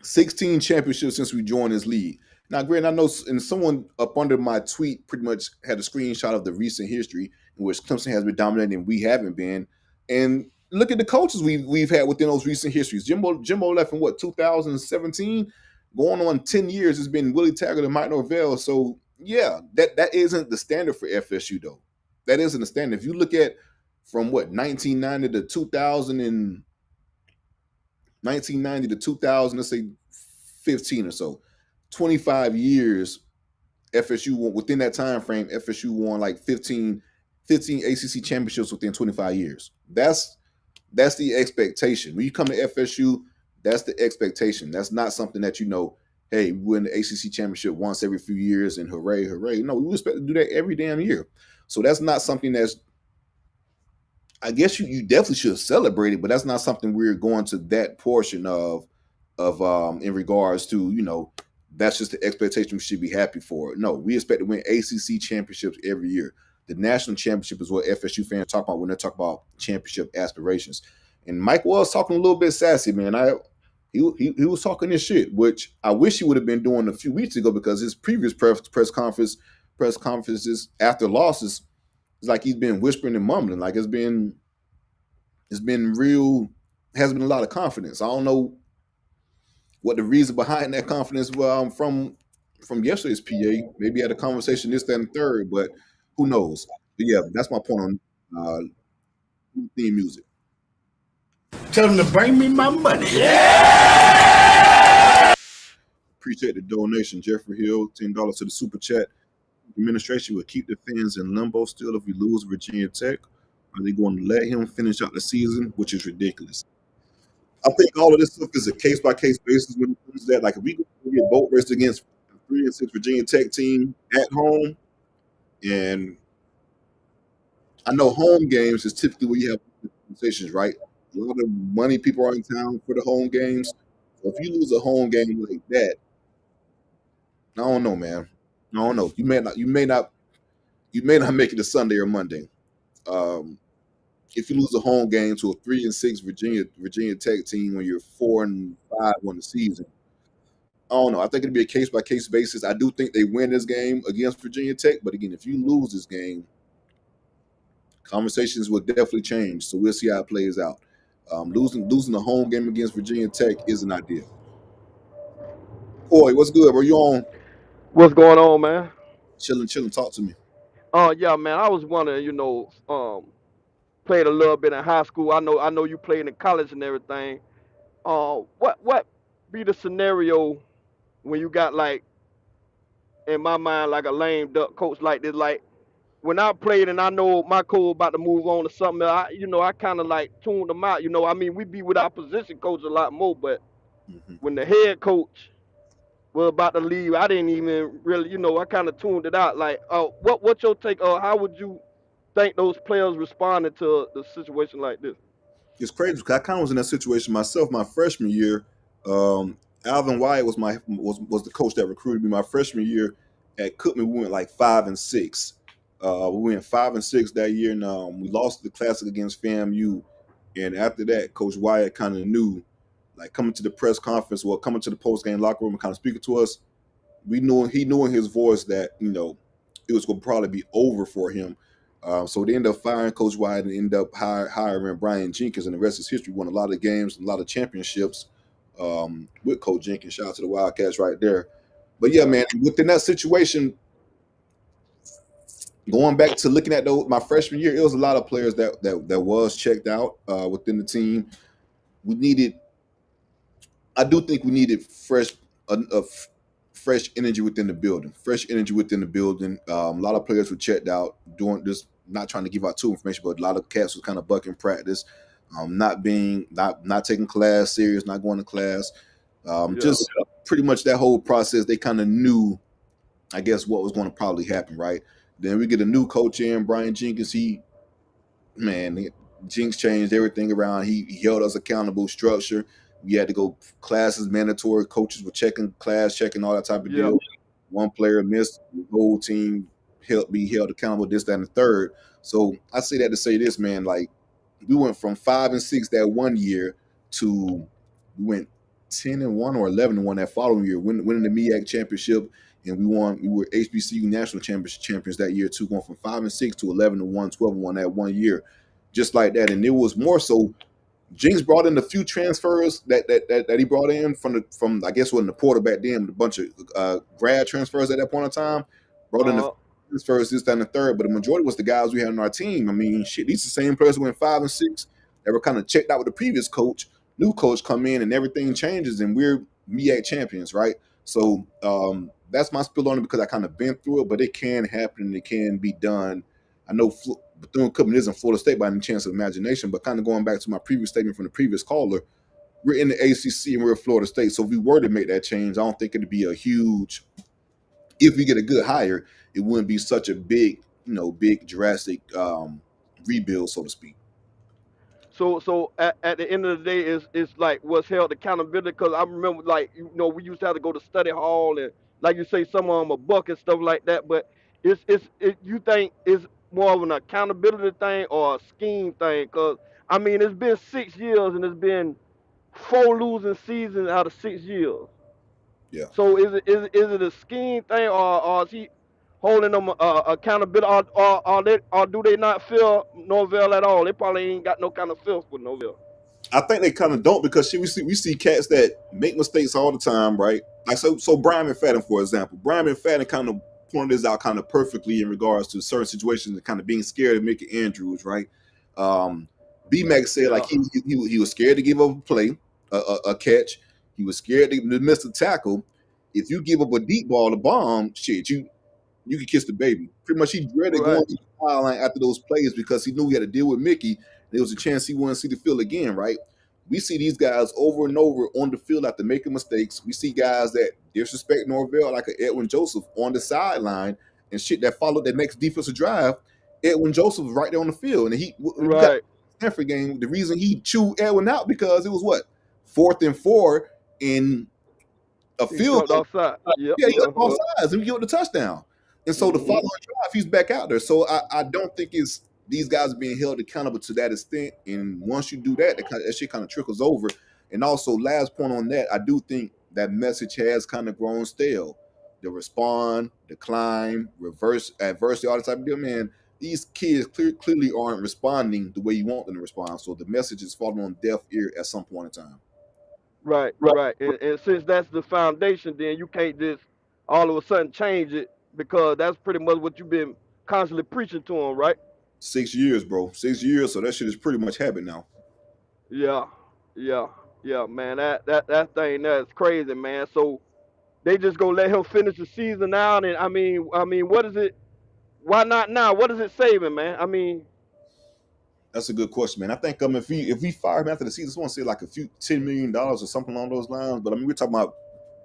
16 championships since we joined this league. Now, granted, I know, and someone up under my tweet pretty much had a screenshot of the recent history in which Clemson has been dominating and we haven't been. And look at the coaches we've had within those recent histories. Jimbo left in what 2017, going on 10 years. It's been Willie Taggart and Mike Norvell. So yeah, that isn't the standard for FSU though. That isn't the standard. If you look at from what 1990 to 2000 and 1990 to 2000, let's say 15 or so, 25 years. FSU won, within that time frame, FSU won like 15 ACC championships within 25 years. That's the expectation. When you come to FSU, that's the expectation. That's not something that hey, we win the ACC championship once every few years and hooray, hooray. No, we expect to do that every damn year. So that's not something that's, I guess you definitely should celebrate it, but that's not something we're going to that portion of in regards to, that's just the expectation we should be happy for. No, we expect to win ACC championships every year. The national championship is what FSU fans talk about when they talk about championship aspirations. And Mike was talking a little bit sassy, man. He was talking this shit, which I wish he would have been doing a few weeks ago, because his previous press conferences after losses, it's like he's been whispering and mumbling. Like it's been real, has been a lot of confidence. I don't know what the reason behind that confidence from yesterday's PA. Maybe had a conversation this, that, and third, but who knows? But yeah, that's my point on theme music.
Tell them to bring me my money.
Appreciate the donation, Jeffrey Hill, $10 to the super chat. Administration will keep the fans in limbo still if we lose Virginia Tech. Are they going to let him finish out the season, which is ridiculous? I think all of this stuff is a case-by-case basis when it comes to that. Like, if we go get boat raced against a 3-6 Virginia Tech team at home, and I know home games is typically where you have conversations, right? A lot of money people are in town for the home games. So if you lose a home game like that, I don't know, man. I don't know. You may not make it to Sunday or Monday. If you lose a home game to a 3-6 Virginia Tech team when you're 4-5 on the season, I don't know. I think it'd be a case by case basis. I do think they win this game against Virginia Tech, but again, if you lose this game, conversations will definitely change. So we'll see how it plays out. Losing a home game against Virginia Tech isn't ideal. Boy, what's good? Were you on?
What's going on, man?
Chilling. Talk to me.
Yeah, man. I was wondering, played a little bit in high school. I know you played in college and everything. What be the scenario when you got like, in my mind, like a lame duck coach like this? Like when I played and I know my coach about to move on to something else, I kind of like tuned them out. I mean, we be with our position coach a lot more, but when the head coach was about to leave, I didn't even really, I kind of tuned it out. Like, what's your take? How would you think those players responded to the situation like this?
It's crazy because I kind of was in that situation myself my freshman year. Alvin Wyatt was the coach that recruited me my freshman year at Cookman. We went like 5-6. We went 5-6 that year, and we lost the Classic against FAMU. And after that, Coach Wyatt kind of knew, like coming to the press conference or coming to the post game locker room and kind of speaking to us. He knew in his voice that it was going to probably be over for him. So they ended up firing Coach Wyatt and ended up hiring Brian Jenkins, and the rest is history. Won a lot of games, a lot of championships with Coach Jenkins. Shout out to the Wildcats right there. But yeah, man, within that situation, going back to looking at my freshman year, it was a lot of players that was checked out within the team. I do think we needed fresh energy within the building. A lot of players were checked out doing this. Not trying to give out too information, but a lot of cats was kind of bucking practice, not taking class serious, not going to class. Just pretty much that whole process. They kind of knew, I guess, what was going to probably happen, right? Then we get a new coach in, Brian Jenkins. Jinx changed everything around. He held us accountable, structure. We had to go classes mandatory. Coaches were checking all that type of deal. One player missed, the whole team be held accountable, this, that, and the third. So I say that to say this, man, like we went from 5-6 that one year to we went 10-1 or 11-1 that following year, winning the MEAC championship, and we were HBCU national champions that year too, going from 5-6 to 11-1, 12-1 that one year. just like that. And it was more so Jinx brought in a few transfers that he brought in from I guess wasn't the portal back then, a bunch of grad transfers at that point in time. Brought in the
Uh,
transfers this, that, and the third, but the majority was the guys we had on our team. I mean, shit, these are the same players who went 5 and 6 that were kind of checked out with the previous coach. New coach come in and everything changes, and we're MEAC champions, right? So that's my spill on it because I kind of been through it, but it can happen and it can be done. I know Bethune-Cookman isn't Florida State by any chance of imagination, but kind of going back to my previous statement from the previous caller, we're in the ACC and we're Florida State. So if we were to make that change, I don't think it'd be a huge. If we get a good hire, it wouldn't be such a big, big drastic rebuild, so to speak.
so at the end of the day, it's like what's held accountability. Because I remember, like, we used to have to go to study hall and, like you say, some of them a buck and stuff like that. But you think it's more of an accountability thing or a scheme thing? Because I mean, it's been 6 years and it's been 4 losing seasons out of 6 years.
Yeah.
So is it a scheme thing, or is he holding them accountability, or do they not feel Norvell at all? They probably ain't got no kind of feel for Norvell.
I think they kind of don't because we see cats that make mistakes all the time, right? Like so Brian McFadden, for example. Brian McFadden kind of pointed this out kind of perfectly in regards to certain situations and kind of being scared of Mickey Andrews, right? B Mac said like
Yeah,
he was scared to give up a play, a catch. He was scared to miss a tackle. If you give up a deep ball, a bomb, shit, you could kiss the baby. Pretty much, he dreaded
right,
going to the sideline after those plays because he knew he had to deal with Mickey. There was a chance he wouldn't see the field again, right? We see these guys over and over on the field after making mistakes. We see guys that disrespect Norvell, like a Edwin Joseph, on the sideline and shit that followed the next defensive drive. Edwin Joseph was right there on the field, and we got
right.
the Stanford game. The reason he chewed Edwin out because it was what 4th and 4 in a
He
field
jumped
goal.
offside. Yep.
Yeah, he got off sides and we get the touchdown. And so the following
Hmm.
drive, he's back out there. So I don't think it's these guys are being held accountable to that extent. And once you do that, that shit kind of trickles over. And also, last point on that, I do think that message has kind of grown stale. The respond, decline, reverse, adversity, all the type of deal, man. These kids clearly aren't responding the way you want them to respond. So the message is falling on deaf ear at some point in time.
Right, right. And since that's the foundation, then you can't just all of a sudden change it, because that's pretty much what you've been constantly preaching to them, right?
6 years, bro. 6 years. So that shit is pretty much habit now.
Yeah, yeah, yeah, man. That thing that's crazy, man. So they just gonna let him finish the season out, and I mean, what is it? Why not now? What is it saving, man? I mean,
That's a good question, man. I think if we fire him after the season, I want to say like a few $10 million or something along those lines. But I mean, we're talking about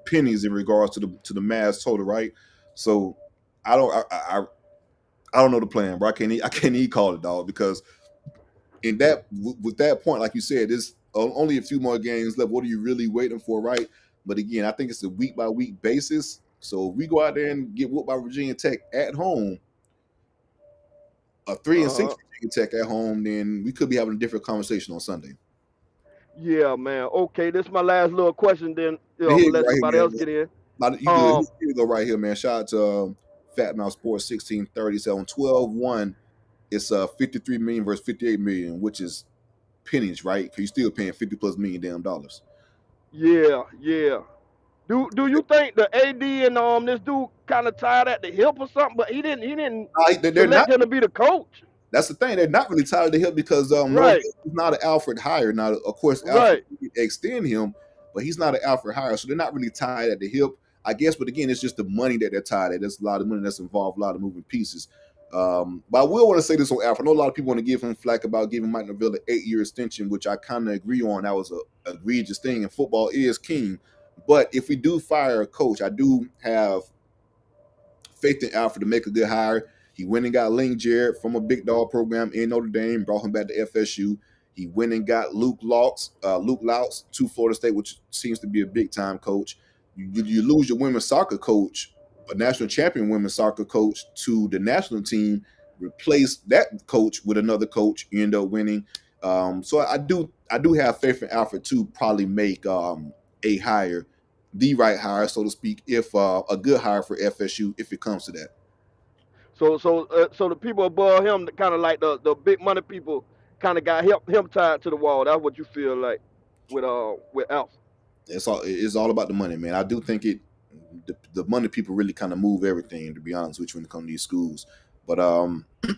pennies in regards to the mass total, right? So I don't I don't know the plan, bro. I can't even call it, dog, because in that with that point, like you said, there's only a few more games left. What are you really waiting for, right? But again, I think it's a week by week basis. So if we go out there and get whooped by Virginia Tech at home, a 3-6
uh,
Virginia Tech at home, then we could be having a different conversation on Sunday.
yeah, man. Okay, this is my last little question. Then
And
I'm
here
gonna
you go
let
right
somebody
here,
else
man.
get in.
You good. Here
Um,
you go right here, man. Shout out to Fat Mouth Sports 1630. So on 12-1, it's 53 million versus 58 million, which is pennies, right? Because you're still paying 50 plus million damn dollars.
yeah, yeah. Do you think the AD and this dude kind of tied at the hip or something? But he didn't
They're not.
select him to be the coach.
That's the thing. They're not really tied to the hip because Norvell
Right,
is not an Alfred hire. Now, of course, Alfred
right,
can extend him, but he's not an Alfred hire. So they're not really tied at the hip, I guess. But again, it's just the money that they're tied at. There's a lot of money that's involved, a lot of moving pieces. But I will want to say this on Alfred. I know a lot of people want to give him flack about giving Mike Norvell an 8-year extension, which I kind of agree on. That was a egregious thing, and football is king. But if we do fire a coach, I do have faith in Alfred to make a good hire. He went and got Link Jarrett from a big dog program in Notre Dame, brought him back to FSU. He went and got Luke Louts to Florida State, which seems to be a big time coach. You lose your women's soccer coach, a national champion women's soccer coach, to the national team. Replace that coach with another coach. You end up winning. So I do have faith in Alfred to probably make a hire, the right hire, so to speak, if a good hire for FSU if it comes to that.
So the people above him, kind of like the big money people, kind of got him tied to the wall. That's what you feel like with Alpha.
It's all about the money, man. I do think the money people really kind of move everything, to be honest with you, when it comes to these schools. But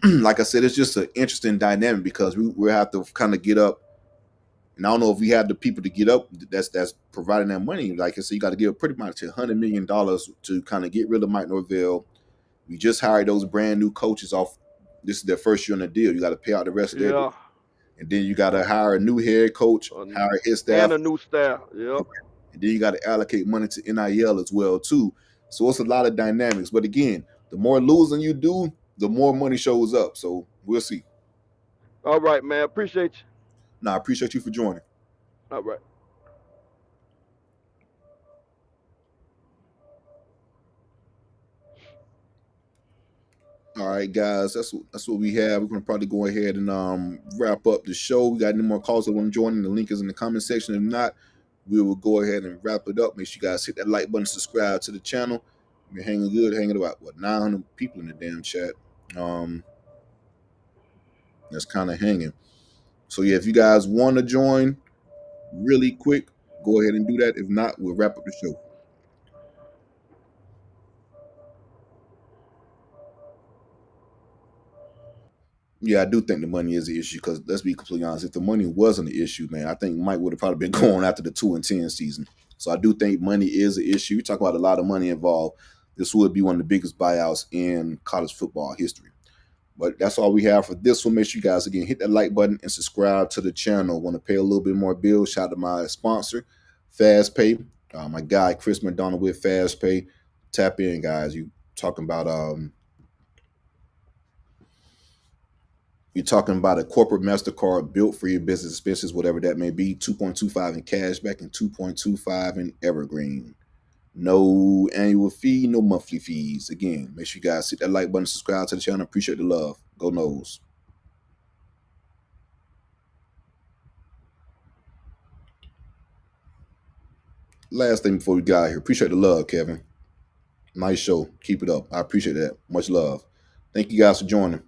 like I said, it's just an interesting dynamic because we have to kind of get up. And I don't know if we have the people to get up that's providing that money. Like I said, you got to give pretty much $100 million to kind of get rid of Mike Norvell. We just hired those brand new coaches off. This is their first year on the deal. You got to pay out the rest of their deal.
Yeah,
And then you got to hire a new head coach, hire his staff,
and a new staff. Yep.
and then you got to allocate money to NIL as well too. So it's a lot of dynamics. But again, the more losing you do, the more money shows up. So we'll see.
All right, man. Appreciate you.
No, I appreciate you for joining.
All right.
All right, guys, that's what we have. We're gonna probably go ahead and wrap up the show. We got any more calls that want to join? The link is in the comment section. If not, we will go ahead and wrap it up. Make sure you guys hit that like button, subscribe to the channel. We're hanging good, hanging about 900 people in the damn chat. That's kind of hanging. So yeah, if you guys want to join really quick, go ahead and do that. If not, we'll wrap up the show. Yeah, I do think the money is the issue because let's be completely honest. If the money wasn't the issue, man, I think Mike would have probably been going after the 2-10 season. So I do think money is an issue. You talk about a lot of money involved. This would be one of the biggest buyouts in college football history. But that's all we have for this one. Make sure you guys, again, hit that like button and subscribe to the channel. Want to pay a little bit more bills? Shout out to my sponsor, FastPay. My guy, Chris McDonald with FastPay. Tap in, guys. You're talking about a corporate MasterCard built for your business expenses, whatever that may be. 2.25 in cashback and 2.25 in evergreen. No annual fee, no monthly fees. Again, make sure you guys hit that like button, subscribe to the channel. Appreciate the love. Go Noles. Last thing before we get out of here, appreciate the love, Kevin. Nice show. Keep it up. I appreciate that. Much love. Thank you guys for joining.